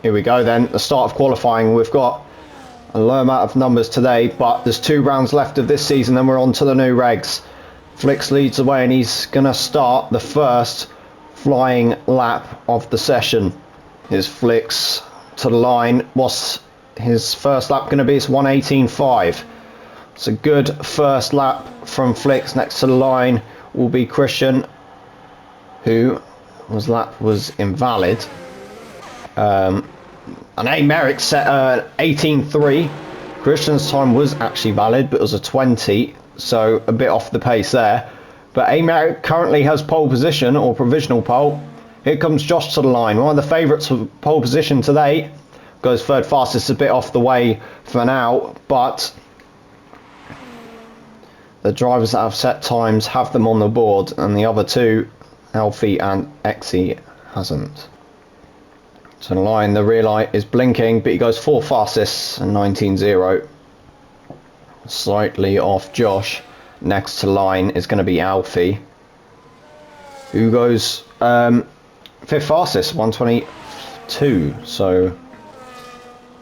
Here we go then, the start of qualifying. We've got a low amount of numbers today, but there's 2 rounds left of this season, then we're on to the new regs. FLIX leads the way and he's going to start the first flying lap of the session. Here's FLIX to the line. What's his first lap going to be? It's 1:18.5. It's a good first lap from FLIX. Next to the line will be Christian, who his lap was invalid. And Merrick set 18.3. Christian's time was actually valid, but it was a 20, so a bit off the pace there. But Merrick currently has pole position, or provisional pole. Here comes Josh to the line, one of the favourites for pole position today. Goes third fastest, a bit off the way for now, but the drivers that have set times have them on the board, and the other two, Alfie and Exie, hasn't. To the line, the rear light is blinking, but he goes 4th fastest and 19.0. Slightly off Josh. Next to line is going to be Alfie, who goes 5th fastest, 1:22. So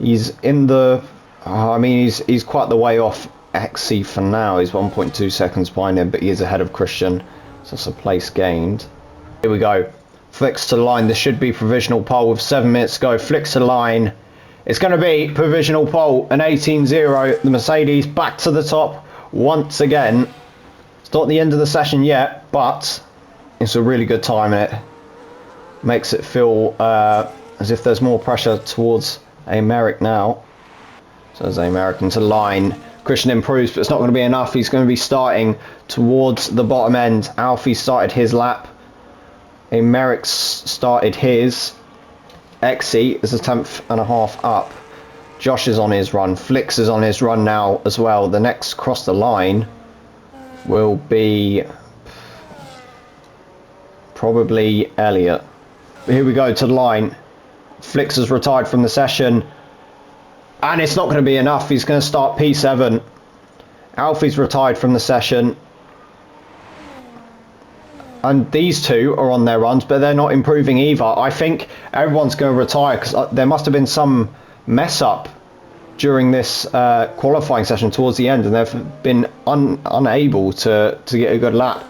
he's in the, I mean, he's quite the way off Exie for now. He's 1.2 seconds behind him, but he is ahead of Christian, so it's a place gained. Here we go. FLIX to the line. This should be provisional pole with 7 minutes to go. FLIX to the line. It's going to be provisional pole, an 18.0. The Mercedes back to the top once again. It's not the end of the session yet, but it's a really good time, and it makes it feel as if there's more pressure towards Merrick now. So as Merrick into the line, Christian improves, but it's not going to be enough. He's going to be starting towards the bottom end. Alfie started his lap. Merrick's started his. Exie is a 10.5 up. Josh is on his run. FLIX is on his run now as well. The next across the line will be probably Elliot. Here we go to the line. FLIX has retired from the session, and it's not going to be enough. He's going to start P7. Alfie's retired from the session, and these two are on their runs, but they're not improving either. I think everyone's going to retire because there must have been some mess up during this qualifying session towards the end, and they've been unable to get a good lap.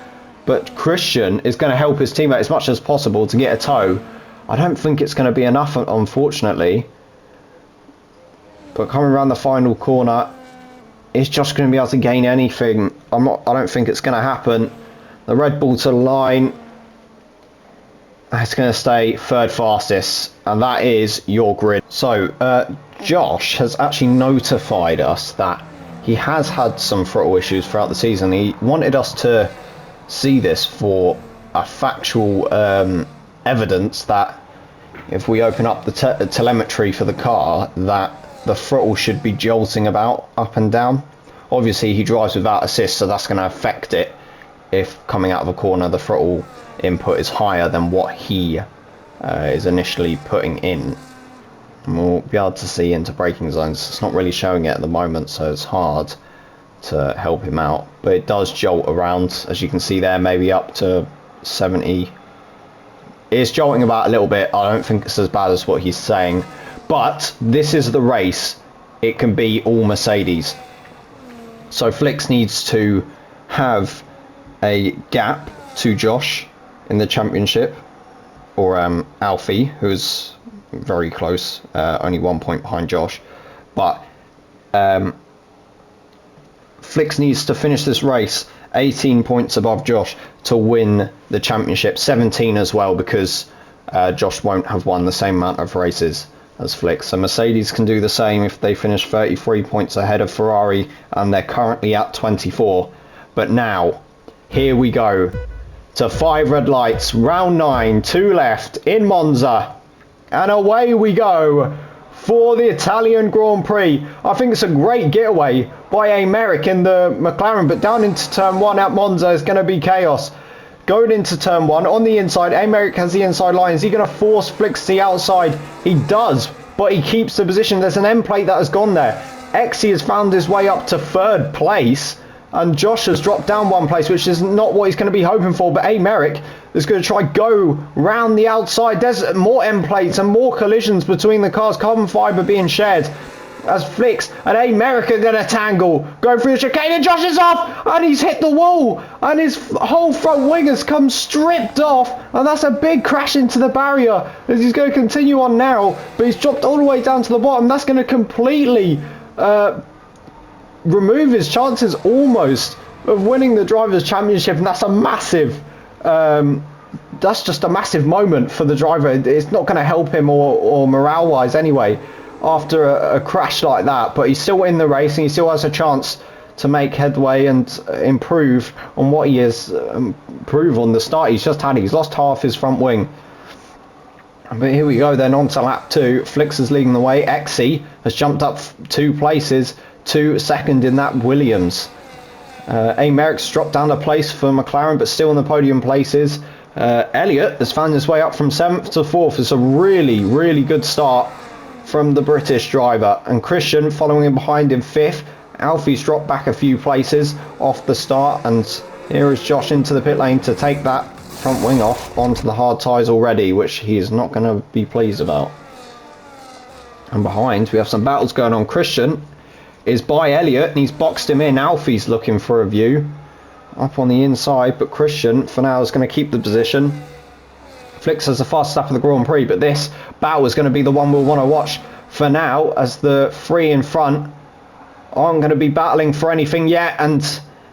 But Christian is going to help his teammate as much as possible to get a tow. I don't think it's going to be enough, unfortunately. But coming around the final corner, is Josh going to be able to gain anything? I don't think it's going to happen. The Red Bull to the line. It's going to stay 3rd fastest, and that is your grid. So Josh has actually notified us that he has had some throttle issues throughout the season. He wanted us to see this for a factual evidence that if we open up the telemetry for the car, that the throttle should be jolting about up and down. Obviously he drives without assist, so that's going to affect it if coming out of a corner the throttle input is higher than what he is initially putting in. And we'll be able to see into braking zones. It's not really showing it at the moment, so it's hard to help him out, but it does jolt around, as you can see there, maybe up to 70. It's jolting about a little bit. I don't think it's as bad as what he's saying, but this is the race. It can be all Mercedes, so FLIX needs to have a gap to Josh in the championship, or Alfie, who's very close, only 1 point behind Josh, but FLIX needs to finish this race 18 points above Josh to win the championship, 17 as well, because Josh won't have won the same amount of races as FLIX. So Mercedes can do the same if they finish 33 points ahead of Ferrari, and they're currently at 24. But now, here we go to 5 red lights, round 9, 2 left in Monza, and away we go for the Italian Grand Prix. I think it's a great getaway by Merrick in the McLaren, but down into turn 1 at Monza is going to be chaos. Going into turn 1 on the inside, Merrick has the inside line. Is he going to force FLIX to the outside? He does, but he keeps the position. There's an end plate that has gone there. Exie has found his way up to 3rd place, and Josh has dropped down 1 place, which is not what he's going to be hoping for. But Merrick is going to try go round the outside. There's more end plates and more collisions between the cars. Carbon fibre being shared as FLIX and America going to tangle. Going through the chicane and Josh is off and he's hit the wall and his whole front wing has come stripped off, and that's a big crash into the barrier as he's going to continue on now, but he's dropped all the way down to the bottom. That's going to completely remove his chances almost of winning the Drivers' Championship, and that's a massive that's just a massive moment for the driver. It's not going to help him or morale wise anyway after a crash like that, but he's still in the race and he still has a chance to make headway and improve on what he is improve on the start he's just had. He's lost half his front wing. But here we go then, on to lap 2. FLIX is leading the way. Exy has jumped up 2 places to second in that Williams. Merrick's dropped down a place for McLaren, but still in the podium places. Elliott has found his way up from 7th to 4th. It's a really, really good start from the British driver. And Christian following him behind in 5th. Alfie's dropped back a few places off the start. And here is Josh into the pit lane to take that front wing off onto the hard tyres already, which he is not going to be pleased about. And behind, we have some battles going on. Christian is by Elliott and he's boxed him in. Alfie's looking for a view up on the inside, but Christian for now is going to keep the position. FLIX has the fastest lap of the Grand Prix, but this battle is going to be the one we'll want to watch for now, as the 3 in front aren't going to be battling for anything yet. And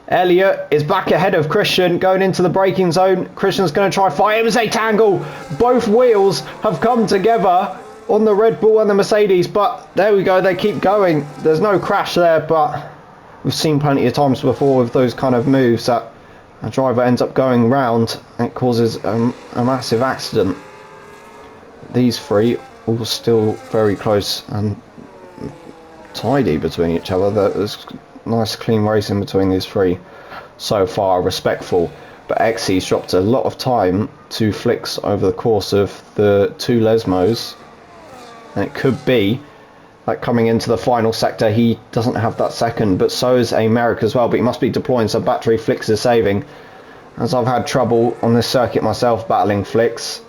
Elliott is back ahead of Christian going into the braking zone. Christian's going to try fight him as they tangle. Both wheels have come together on the Red Bull and the Mercedes, but there we go, they keep going. There's no crash there, but we've seen plenty of times before with those kind of moves that a driver ends up going round and it causes a massive accident. These 3 all still very close and tidy between each other. There's nice clean racing between these 3 so far, respectful. But Exy's dropped a lot of time to FLIX over the course of the 2 Lesmos. And it could be like coming into the final sector he doesn't have that second, but so is America as well, but he must be deploying some battery. FLIX is saving, as I've had trouble on this circuit myself battling FLIX.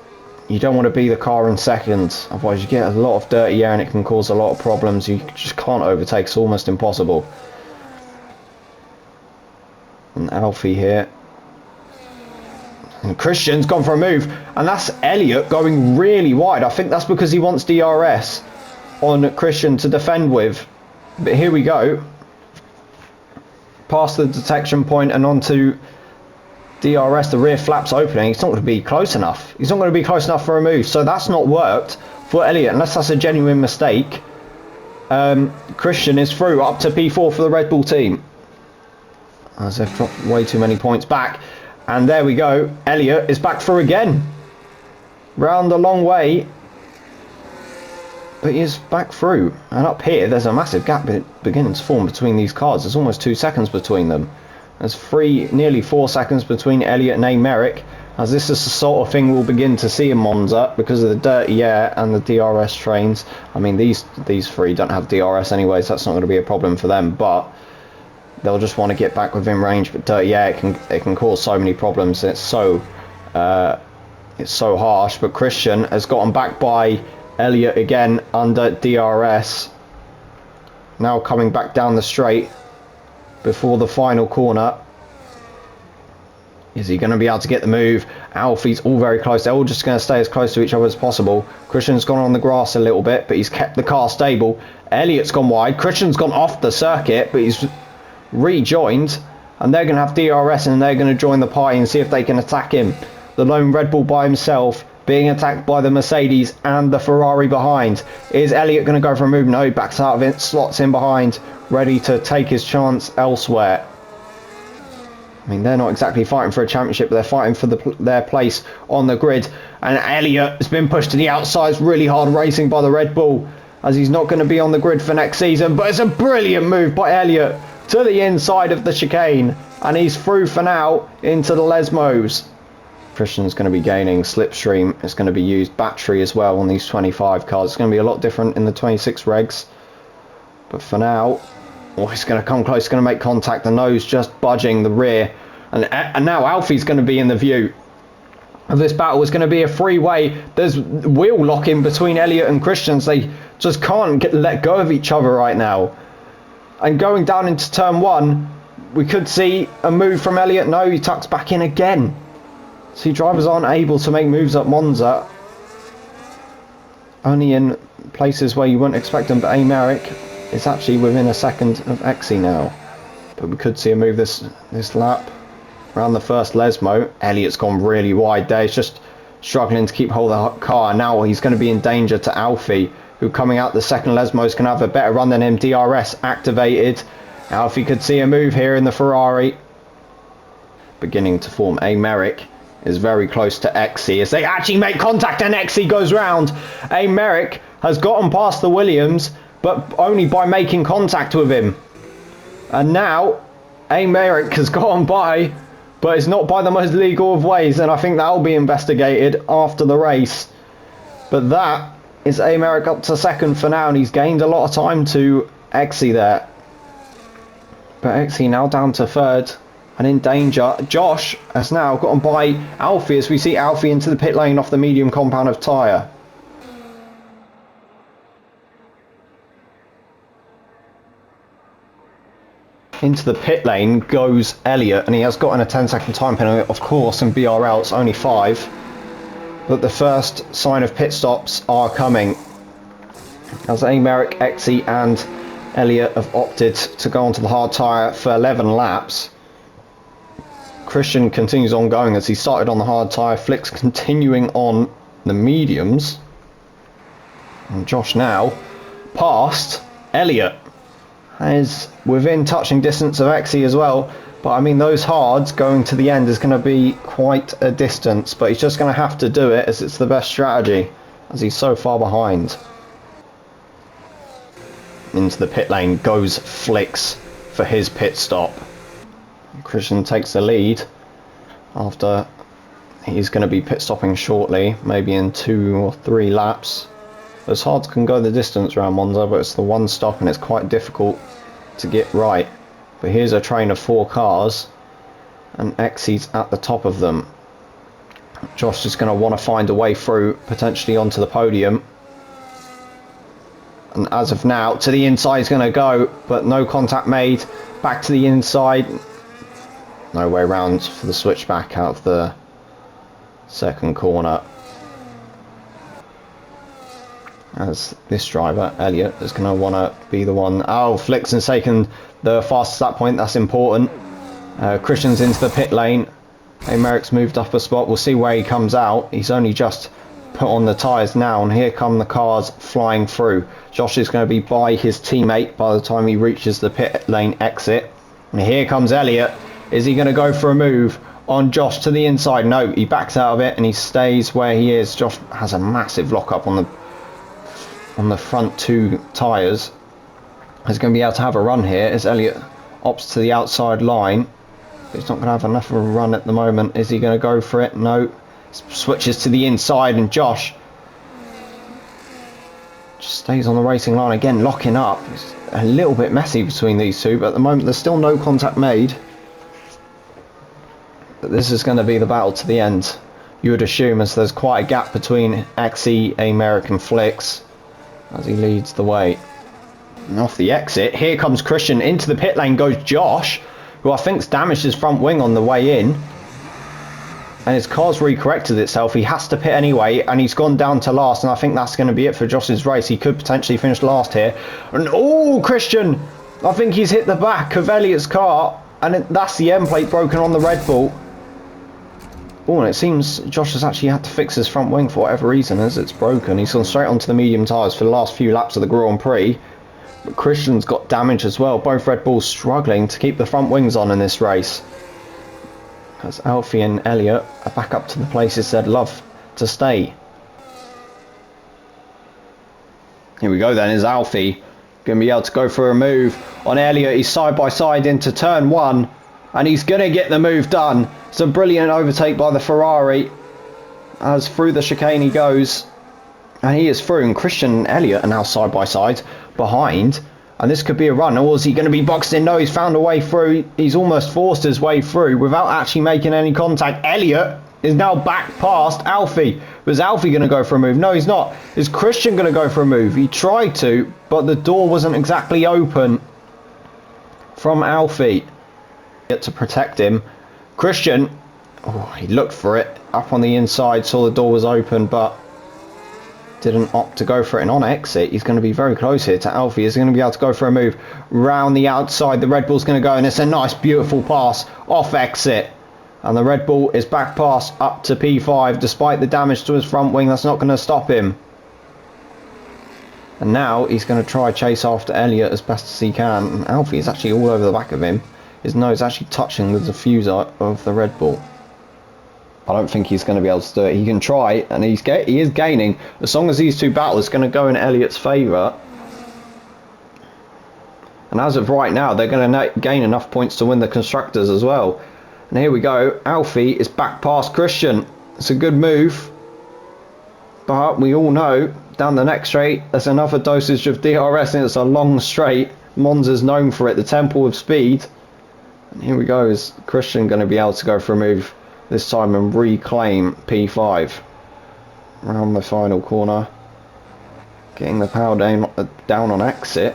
You don't want to be the car in second, otherwise you get a lot of dirty air and it can cause a lot of problems. You just can't overtake, it's almost impossible. And Alfie here, and Christian's gone for a move, and that's Elliott going really wide. I think that's because he wants DRS on Christian to defend with. But here we go, past the detection point and onto DRS. The rear flap's opening. It's not going to be close enough. He's not going to be close enough for a move, so that's not worked for Elliott unless that's a genuine mistake. Christian is through up to P4 for the Red Bull team, as they've dropped way too many points back. And there we go, Elliott is back through again, round the long way, but he is back through. And up here there's a massive gap beginning to form between these cars. There's almost 2 seconds between them. There's 3, nearly 4 seconds between Elliott and Merrick, as this is the sort of thing we'll begin to see in Monza because of the dirty air and the DRS trains. I mean, these 3 don't have DRS anyway, so that's not going to be a problem for them, but they'll just want to get back within range. But dirty air, it can cause so many problems, and it's so harsh. But Christian has gotten back by Elliott again under DRS. Now coming back down the straight before the final corner. Is he going to be able to get the move? Alfie's all very close. They're all just going to stay as close to each other as possible. Christian's gone on the grass a little bit, but he's kept the car stable. Elliott's gone wide. Christian's gone off the circuit, but he's rejoined, and they're going to have DRS and they're going to join the party and see if they can attack him. The lone Red Bull by himself being attacked by the Mercedes and the Ferrari behind. Is Elliott going to go for a move? No, he backs out of it, slots in behind, ready to take his chance elsewhere. I mean, they're not exactly fighting for a championship, but they're fighting for their place on the grid. And Elliott has been pushed to the outside. It's really hard racing by the Red Bull, as he's not going to be on the grid for next season. But it's a brilliant move by Elliott to the inside of the chicane, and he's through for now into the Lesmos. Christian's going to be gaining slipstream. It's going to be used battery as well on these 25 cars. It's going to be a lot different in the 26 regs, but for now, he's going to come close, going to make contact. The nose just budging the rear, and now Alfie's going to be in the view. of this battle is going to be a three-way. There's wheel locking between Elliott and Christians. They just can't let go of each other right now. And going down into turn one, we could see a move from Elliott. No, he tucks back in again. See, drivers aren't able to make moves at Monza. Only in places where you wouldn't expect them. But Merrick is actually within a second of Exy now. But we could see a move this lap. Around the first Lesmo, Elliott's gone really wide there. He's just struggling to keep hold of the car. Now he's going to be in danger to Alfie, who coming out the second Lesmo is going to have a better run than him. DRS activated. Alfie could see a move here in the Ferrari. Beginning to form. Merrick is very close to Exy as they actually make contact and Exy goes round. Merrick has gotten past the Williams, but only by making contact with him. And now Merrick has gone by, but it's not by the most legal of ways, and I think that will be investigated after the race. But that is Merrick up to second for now, and he's gained a lot of time to Exy there. But Exy now down to third and in danger. Josh has now gotten by Alfie as we see Alfie into the pit lane off the medium compound of tyre. Into the pit lane goes Elliott, and he has gotten a 10-second time penalty, of course. In BRL it's only 5, but the first sign of pit stops are coming as Merrick, Exy and Elliott have opted to go onto the hard tyre for 11 laps. Christian continues on going as he started on the hard tyre. FLIX continuing on the mediums, and Josh now past Elliott. Is within touching distance of Exy as well, but I mean those hards going to the end is going to be quite a distance, but he's just going to have to do it as it's the best strategy as he's so far behind. Into the pit lane goes FLIX for his pit stop. Christian takes the lead after he's going to be pit stopping shortly, maybe in 2 or 3 laps. Those hards can go the distance around Monza, but it's the one stop and it's quite difficult to get right. But here's a train of 4 cars and Exy's at the top of them. Josh is going to want to find a way through, potentially onto the podium. And as of now, to the inside is going to go, but no contact made. Back to the inside. No way round for the switchback out of the second corner. As this driver, Elliott, is going to want to be the one. Oh, FLIX has taken the fastest at that point. That's important. Christian's into the pit lane. Merrick's moved up a spot. We'll see where he comes out. He's only just put on the tyres now, and here come the cars flying through. Josh is going to be by his teammate by the time he reaches the pit lane exit. And here comes Elliott. Is he going to go for a move on Josh to the inside? No, he backs out of it and he stays where he is. Josh has a massive lock-up on the front 2 tyres. He's going to be able to have a run here as Elliott opts to the outside line. But he's not going to have enough of a run at the moment. Is he going to go for it? No. Switches to the inside and Josh just stays on the racing line again, locking up. It's a little bit messy between these two, but at the moment there's still no contact made. But this is going to be the battle to the end, you would assume, as there's quite a gap between Exy, Merrick and FLIX as he leads the way. And off the exit, here comes Christian. Into the pit lane goes Josh, who I think's damaged his front wing on the way in. And his car's recorrected itself. He has to pit anyway, and he's gone down to last, and I think that's going to be it for Josh's race. He could potentially finish last here. And oh, Christian! I think he's hit the back of Elliott's car, and that's the end plate broken on the Red Bull. Oh, and it seems Josh has actually had to fix his front wing for whatever reason as it's broken. He's gone straight onto the medium tyres for the last few laps of the Grand Prix. But Christian's got damage as well. Both Red Bulls struggling to keep the front wings on in this race, as Alfie and Elliott are back up to the places they'd love to stay. Here we go then, is Alfie going to be able to go for a move on Elliott? He's side by side into turn 1 and he's going to get the move done. It's a brilliant overtake by the Ferrari as through the chicane he goes, and he is through, and Christian and Elliott are now side by side behind, and this could be a run. Or is he going to be boxed in? No, he's found a way through. He's almost forced his way through without actually making any contact. Elliott is now back past Alfie. Was Alfie going to go for a move? No, he's not. Is Christian going to go for a move? He tried to, but the door wasn't exactly open from Alfie. To protect him. Christian, oh, he looked for it up on the inside, saw the door was open, but didn't opt to go for it. And on exit, he's going to be very close here to Alfie. He's going to be able to go for a move round the outside. The Red Bull's going to go, and it's a nice, beautiful pass off exit. And the Red Bull is back past up to P5. Despite the damage to his front wing, that's not going to stop him. And now he's going to try chase after Elliott as best as he can. And Alfie is actually all over the back of him. His nose actually touching the diffuser of the Red Bull. I don't think he's going to be able to do it. He can try, and he is gaining. As long as these two battles are going to go in Elliott's favour. And as of right now, they're going to gain enough points to win the Constructors as well. And here we go. Alfie is back past Christian. It's a good move. But we all know, down the next straight, there's another dosage of DRS, and it's a long straight. Monza's known for it, the temple of speed. And here we go. Is Christian going to be able to go for a move this time and reclaim P5? Around the final corner. Getting the power down on exit.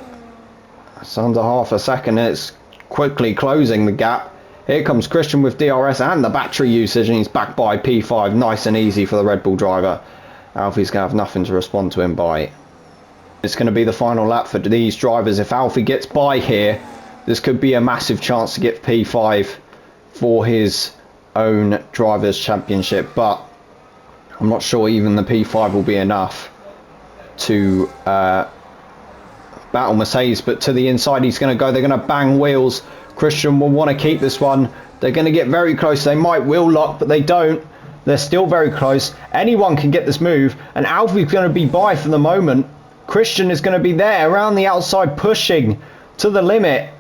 It's under half a second. It's quickly closing the gap. Here comes Christian with DRS and the battery usage, and he's back by P5. Nice and easy for the Red Bull driver. Alfie's going to have nothing to respond to him by. It's going to be the final lap for these drivers. If Alfie gets by here, this could be a massive chance to get P5 for his own Drivers' Championship, but I'm not sure even the P5 will be enough to battle Mercedes. But to the inside he's going to go. They're going to bang wheels. Christian will want to keep this one. They're going to get very close. They might wheel lock, but they don't. They're still very close. Anyone can get this move, and Alfie's going to be by for the moment. Christian is going to be there around the outside, pushing to the limit.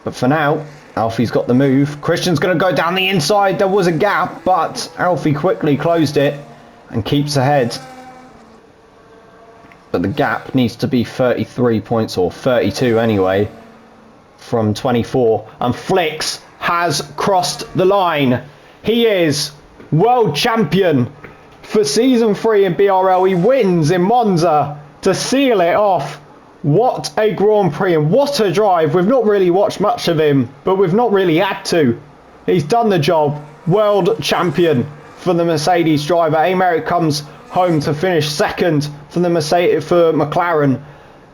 But for now, Alfie's got the move. Christian's going to go down the inside. There was a gap, but Alfie quickly closed it and keeps ahead. But the gap needs to be 33 points, or 32 anyway, from 24. And FLIX has crossed the line. He is world champion for Season 3 in BRL. He wins in Monza to seal it off. What a Grand Prix, and what a drive. We've not really watched much of him, but we've not really had to. He's done the job. World champion for the Mercedes driver. Americ comes home to finish second for the McLaren.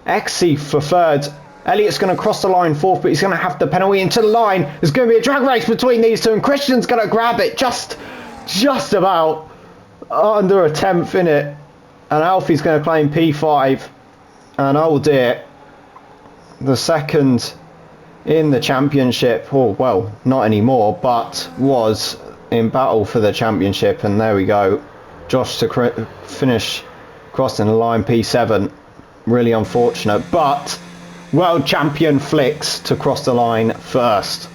Exy for third. Elliott's going to cross the line fourth, but he's going to have the penalty into the line. There's going to be a drag race between these two, and Christian's going to grab it just about under a tenth in it. And Alfie's going to claim P5. And oh dear, the second in the championship, oh well, not anymore, but was in battle for the championship. And there we go, Josh to finish crossing the line, P7. Really unfortunate, but world champion FLIX to cross the line first.